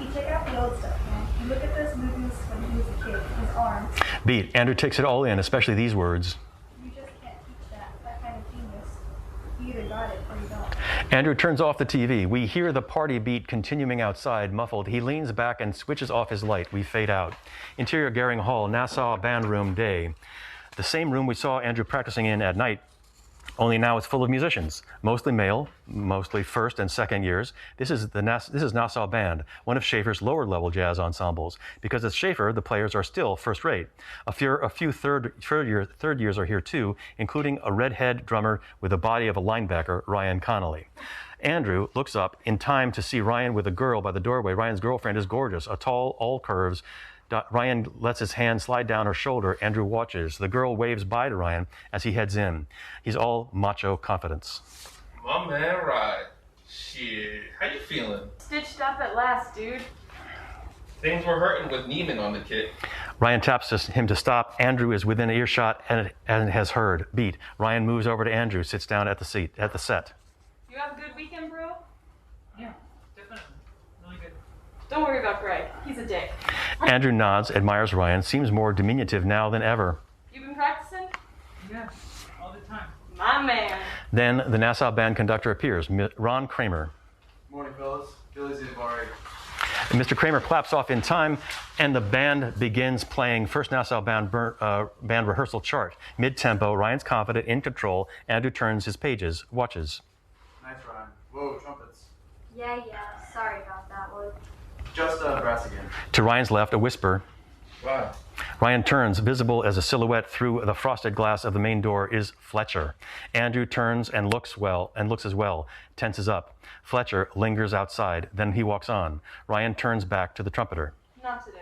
You check out the old stuff, man. You look at those movies when he was a kid, his arms. Beat. Andrew takes it all in, especially these words. You just can't teach that kind of genius. You either got it or you don't. Andrew turns off the TV. We hear the party beat continuing outside, muffled. He leans back and switches off his light. We fade out. Interior Garing Hall, Nassau Band Room, day. The same room we saw Andrew practicing in at night, only now it's full of musicians, mostly male, mostly first and second years. This is Nassau Band, one of Schaefer's lower-level jazz ensembles. Because it's Schaefer, the players are still first-rate. A few third years are here too, including a redhead drummer with the body of a linebacker, Ryan Connolly. Andrew looks up in time to see Ryan with a girl by the doorway. Ryan's girlfriend is gorgeous, a tall, all curves. Ryan lets his hand slide down her shoulder. Andrew watches. The girl waves bye to Ryan as he heads in. He's all macho confidence. My man, Ryan. Shit, how you feeling? Stitched up at last, dude. Things were hurting with Neiman on the kit. Ryan taps him to stop. Andrew is within earshot and has heard. Beat. Ryan moves over to Andrew, sits down at the set. You have a good weekend, bro? Yeah, definitely. Really good. Don't worry about Greg. He's a dick. Andrew nods, admires Ryan, seems more diminutive now than ever. You been practicing? Yeah, all the time. My man. Then the Nassau Band conductor appears, Ron Kramer. Morning, fellas. Billy's in bar. Mr. Kramer claps off in time, and the band begins playing First Nassau Band rehearsal chart. Mid-tempo, Ryan's confident, in control. Andrew turns his pages, watches. Nice, Ryan. Whoa, trumpets. Yeah. Sorry about that one. Just brass again. To Ryan's left, a whisper. Wow. Ryan turns, visible as a silhouette through the frosted glass of the main door is Fletcher. Andrew turns and looks as well, tenses up. Fletcher lingers outside, then he walks on. Ryan turns back to the trumpeter. Not today.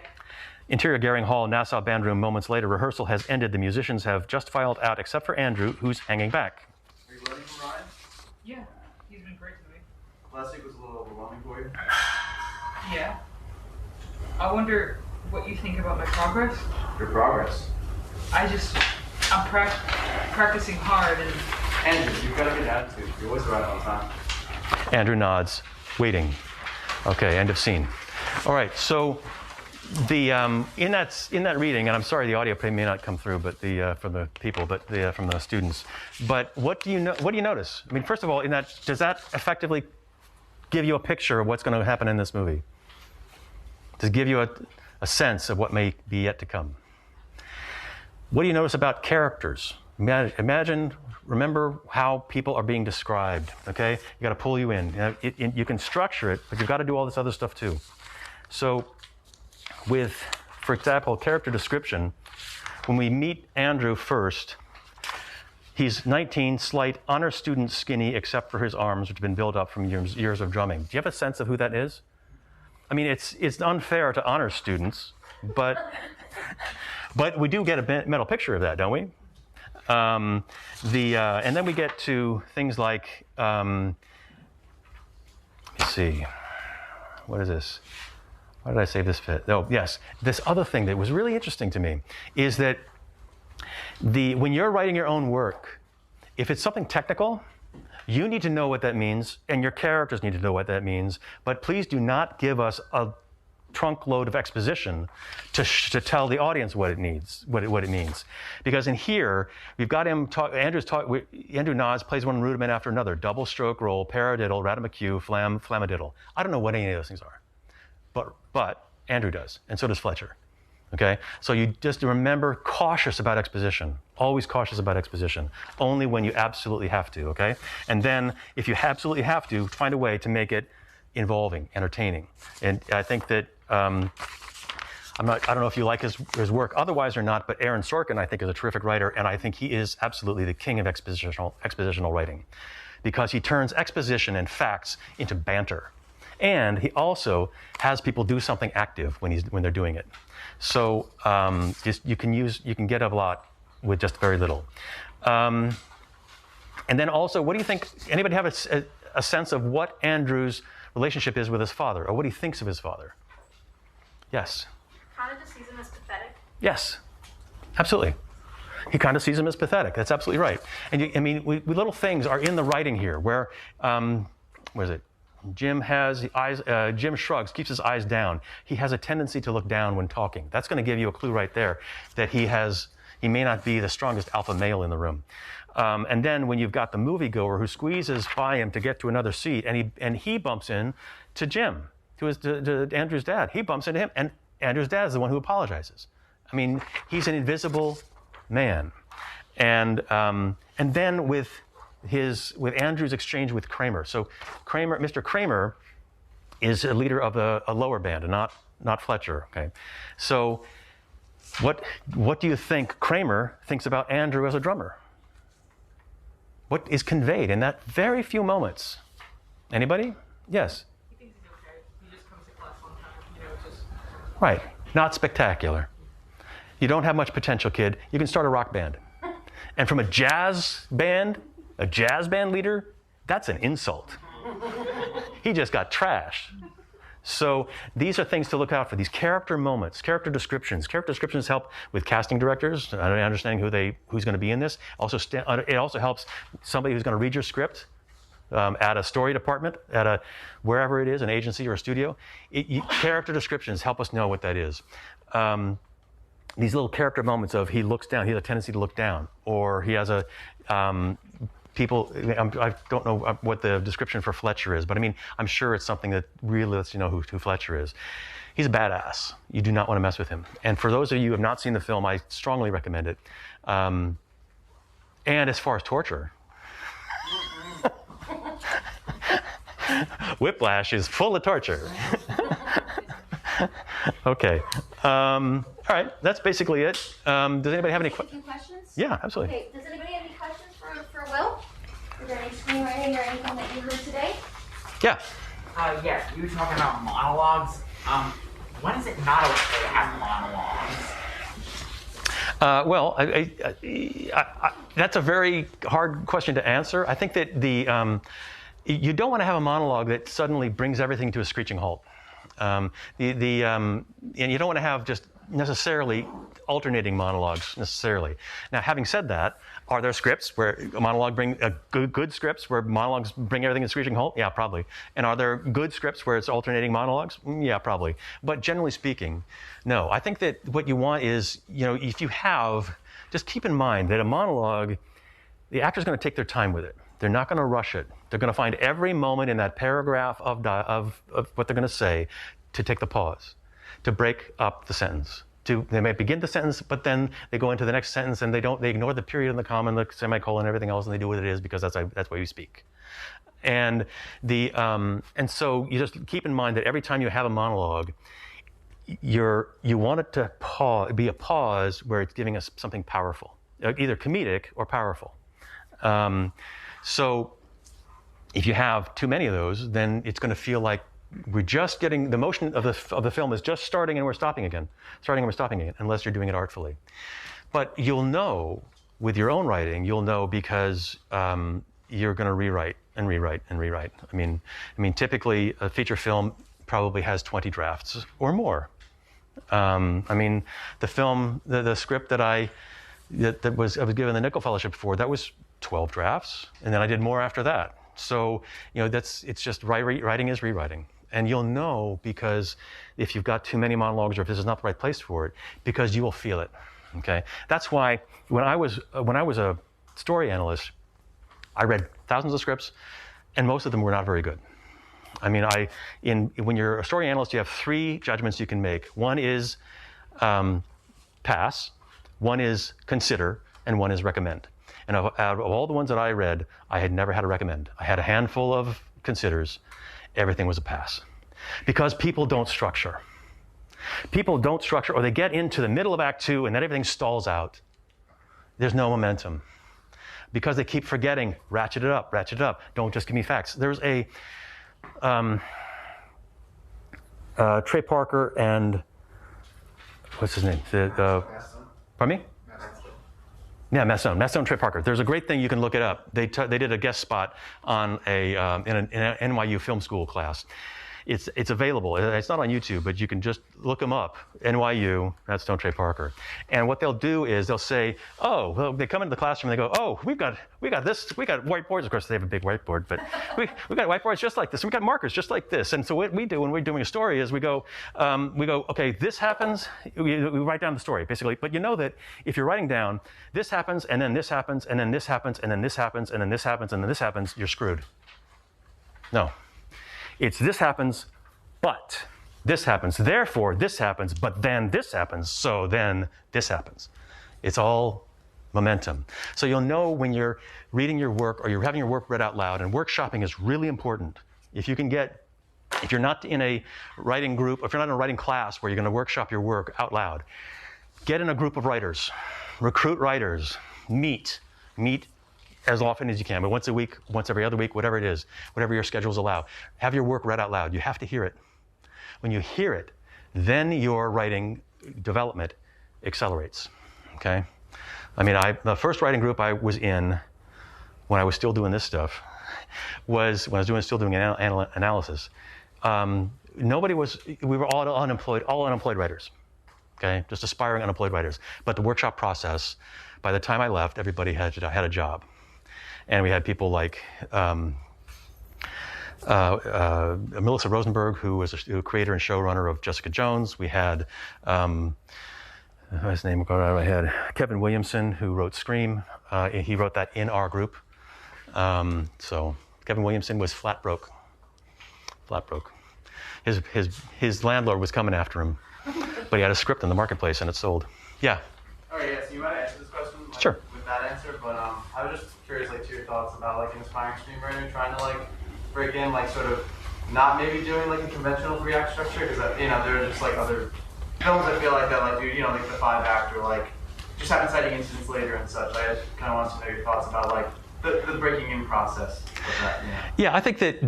Interior Garing Hall, Nassau Band Room. Moments later, rehearsal has ended. The musicians have just filed out, except for Andrew, who's hanging back. Are you learning from Ryan? Yeah, he's been great to me. Last week was a little overwhelming for you. Yeah. I wonder what you think about my progress. Your progress. I'm practicing hard and... Andrew, you've got a good attitude. You're always right on time. Andrew nods, waiting. Okay, end of scene. All right, so the in that reading, and I'm sorry the audio may not come through, but from the people, but from the students. But what do you notice? I mean, first of all, does that effectively give you a picture of what's going to happen in this movie? Does it give you a sense of what may be yet to come? What do you notice about characters? Remember how people are being described, okay? You got to pull you in. You can structure it, but you've got to do all this other stuff too. So with, for example, character description, when we meet Andrew first, he's 19, slight, honor student, skinny, except for his arms, which have been built up from years of drumming. Do you have a sense of who that is? I mean, it's unfair to honor students, but we do get a mental picture of that, don't we? And then we get to things like, let's see, what is this? Why did I save this bit? Oh, yes. This other thing that was really interesting to me is that when you're writing your own work, if it's something technical, you need to know what that means, and your characters need to know what that means, but please do not give us a trunk load of exposition to tell the audience what it means. Because in here, we've got him talk, Andrew nods, plays one rudiment after another, double stroke roll, paradiddle, ratamacue, flamadiddle. I don't know what any of those things are, but Andrew does, and so does Fletcher. Okay, so you just remember, cautious about exposition. Always cautious about exposition. Only when you absolutely have to. Okay, and then if you absolutely have to, find a way to make it involving, entertaining. And I think that I don't know if you like his work otherwise or not, but Aaron Sorkin I think is a terrific writer, and I think he is absolutely the king of expositional writing, because he turns exposition and facts into banter. And he also has people do something active when they're doing it. So you can get a lot with just very little. And then also, what do you think? Anybody have a sense of what Andrew's relationship is with his father, or what he thinks of his father? Yes. Kind of just sees him as pathetic. Yes, absolutely. He kind of sees him as pathetic. That's absolutely right. And we little things are in the writing here where, where is it? Jim has eyes. Jim shrugs, keeps his eyes down. He has a tendency to look down when talking. That's going to give you a clue right there that he may not be the strongest alpha male in the room. And then when you've got the moviegoer who squeezes by him to get to another seat, and he bumps in to Jim, to Andrew's dad. He bumps into him, and Andrew's dad is the one who apologizes. I mean, he's an invisible man. And then with Andrew's exchange with Kramer. So Mr. Kramer is a leader of a lower band, and not Fletcher. Okay, so what do you think Kramer thinks about Andrew as a drummer? What is conveyed in that very few moments? Anybody? Yes. He thinks he's okay. He just comes to class one time, just. Right. Not spectacular. You don't have much potential, kid. You can start a rock band. And from a jazz band leader, that's an insult. He just got trashed. So these are things to look out for, these character moments, character descriptions. Character descriptions help with casting directors, understanding who's going to be in this. It also helps somebody who's going to read your script at a story department, wherever it is, an agency or a studio. Character descriptions help us know what that is. These little character moments of he looks down, he has a tendency to look down, or he has a I don't know what the description for Fletcher is, but I mean, I'm sure it's something that really lets you know who Fletcher is. He's a badass. You do not want to mess with him. And for those of you who have not seen the film, I strongly recommend it. And as far as torture, Whiplash is full of torture. Okay. All right, that's basically it. Does anybody have any questions? Yeah, absolutely. Okay, does anybody have any questions for Will? Is there any screenwriting or anything that you heard today? Yeah. Yeah, you were talking about monologues. When is it not okay to have monologues? That's a very hard question to answer. I think that you don't want to have a monologue that suddenly brings everything to a screeching halt. And you don't want to have just necessarily alternating monologues necessarily. Now, having said that, are there scripts where a monologue good scripts where monologues bring everything to a screeching halt? Yeah, probably. And are there good scripts where it's alternating monologues? Yeah, probably. But generally speaking, no. I think that what you want is, if you have, just keep in mind that a monologue, the actor's going to take their time with it. They're not going to rush it. They're going to find every moment in that paragraph of what they're going to say to take the pause, to break up the sentence. They may begin the sentence, but then they go into the next sentence and they ignore the period and the comma and the semicolon and everything else, and they do what it is because that's why you speak. And so you just keep in mind that every time you have a monologue, you want it to be a pause where it's giving us something powerful, either comedic or powerful. So if you have too many of those, then it's going to feel like we're just getting the motion of the film is just starting and we're stopping again, unless you're doing it artfully. But you'll know with your own writing, because you're going to rewrite and rewrite and rewrite. I mean, typically a feature film probably has 20 drafts or more. The film, the script that I was given the Nickel Fellowship for, that was 12 drafts, and then I did more after that. So, it's just writing is rewriting. And you'll know because if you've got too many monologues or if this is not the right place for it, because you will feel it, okay? That's why when I was a story analyst, I read thousands of scripts, and most of them were not very good. When you're a story analyst, you have three judgments you can make. One is pass, one is consider, and one is recommend. And out of all the ones that I read, I had never had a recommend. I had a handful of considers. Everything was a pass. Because people don't structure. Or they get into the middle of Act 2 and then everything stalls out. There's no momentum. Because they keep forgetting, ratchet it up. Don't just give me facts. There's a Trey Parker and, what's his name? Pardon me? Yeah, Masson, Trey Parker. There's a great thing, you can look it up. They did a guest spot on in an NYU film school class. It's available. It's not on YouTube, but you can just look them up. NYU, that's Trey Parker. And what they'll do is they'll say, they come into the classroom and they go, we got whiteboards. Of course, they have a big whiteboard, but we got whiteboards just like this. We got markers just like this. And so what we do when we're doing a story is we go, okay, this happens. We write down the story basically. But you know that if you're writing down, this happens, and then this happens, and then this happens, and then this happens, and then this happens, and then this happens, you're screwed. No. It's this happens, but this happens. Therefore, this happens, but then this happens. So then this happens. It's all momentum. So you'll know when you're reading your work or you're having your work read out loud, and workshopping is really important. If you're not in a writing group, if you're not in a writing class where you're going to workshop your work out loud, get in a group of writers, recruit writers, meet as often as you can, but once a week, once every other week, whatever it is, whatever your schedules allow. Have your work read out loud. You have to hear it. When you hear it, then your writing development accelerates, okay? I mean, we first writing group I was in when I was still doing this stuff was when I was still doing analysis. We were all unemployed writers, okay? Just aspiring unemployed writers. But the workshop process, by the time I left, everybody had a job. And we had people like Melissa Rosenberg, who was a creator and showrunner of Jessica Jones. We had, his name got out of my head, Kevin Williamson, who wrote Scream. He wrote that in our group. So Kevin Williamson was flat broke. His landlord was coming after him, but he had a script in the marketplace and it sold. Yeah. All right, yeah, so you might answer this question Sure. with that answer, but I was just curious to your thoughts about an aspiring screenwriter trying to break in, sort of not maybe doing a conventional 3-act structure, because there are just other films that feel like that, do the 5-act or just have inciting incidents later and such. I just kind of wanted to know your thoughts about the breaking in process of that. Yeah, I think that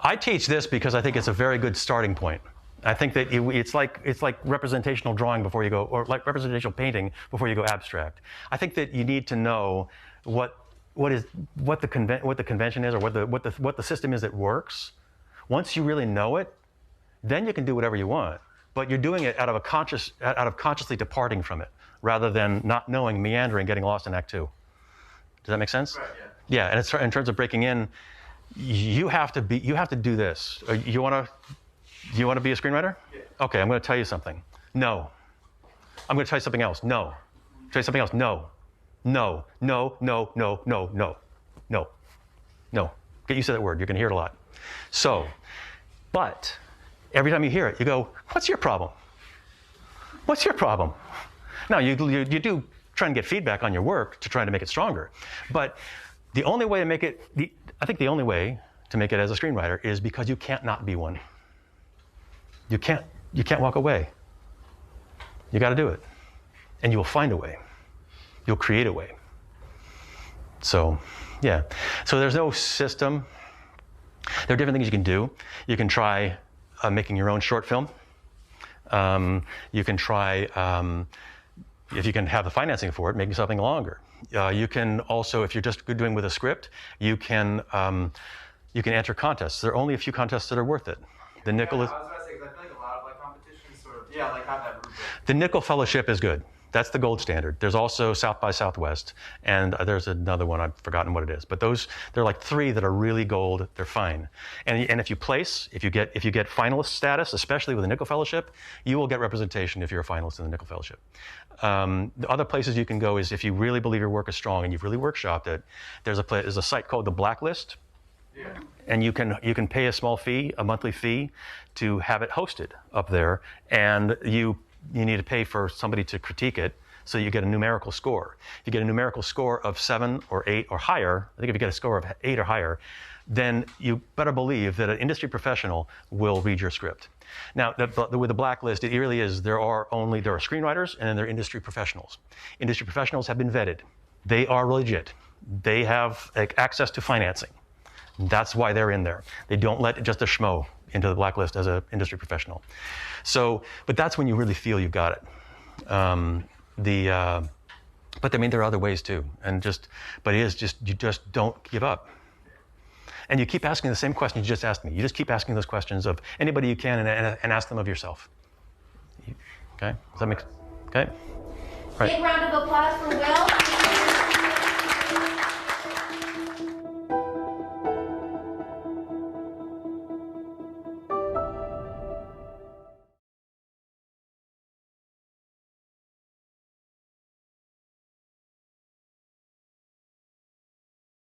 I teach this because I think it's a very good starting point. I think that it's like representational drawing before you go, or like representational painting before you go abstract. I think that you need to know what the convention is, or what the system is that works. Once you really know it, then you can do whatever you want. But you're doing it out of consciously departing from it, rather than not knowing, meandering, getting lost in Act 2. Does that make sense? Right, yeah. And it's, in terms of breaking in, you have to do this. You want to be a screenwriter? Yeah. Okay, I'm going to tell you something. No. I'm going to tell you something else. No. Tell you something else. No. No. No. No. No. No. No. No. No. Get used to that word. You're going to hear it a lot. So, but every time you hear it, you go, "What's your problem? What's your problem?" Now you do try and get feedback on your work to try to make it stronger, but the only way to make it, I think the only way to make it as a screenwriter is because you can't not be one. You can't walk away. You got to do it, and you'll find a way. You'll create a way. So, yeah. So there's no system. There are different things you can do. You can try making your own short film. You can try, if you can have the financing for it, making something longer. You can also, if you're just doing with a script, you can enter contests. There are only a few contests that are worth it. The nickel is. I was about to say, because I feel like a lot of competitions sort of, have that rubric. The nickel fellowship is good. That's the gold standard. There's also South by Southwest, and there's another one, I've forgotten what it is. But those, there are 3 that are really gold. They're fine. And if you get finalist status, especially with the nickel fellowship, you will get representation if you're a finalist in the nickel fellowship. The other places you can go is if you really believe your work is strong and you've really workshopped it. There's a site called the Blacklist, and you can pay a small fee, a monthly fee, to have it hosted up there, and you need to pay for somebody to critique it, so you get a numerical score. If you get a numerical score of 7 or 8 or higher, I think if you get a score of 8 or higher, then you better believe that an industry professional will read your script. Now, with the Blacklist, it really is, there are screenwriters and then there are industry professionals. Industry professionals have been vetted. They are legit. They have access to financing. That's why they're in there. They don't let just a schmo into the Blacklist as an industry professional. So, but that's when you really feel you've got it. But I mean, there are other ways too. But it is just, you just don't give up. And you keep asking the same question you just asked me. You just keep asking those questions of anybody you can and ask them of yourself. Okay? Does that make sense? Okay? All right. Big round of applause for Will.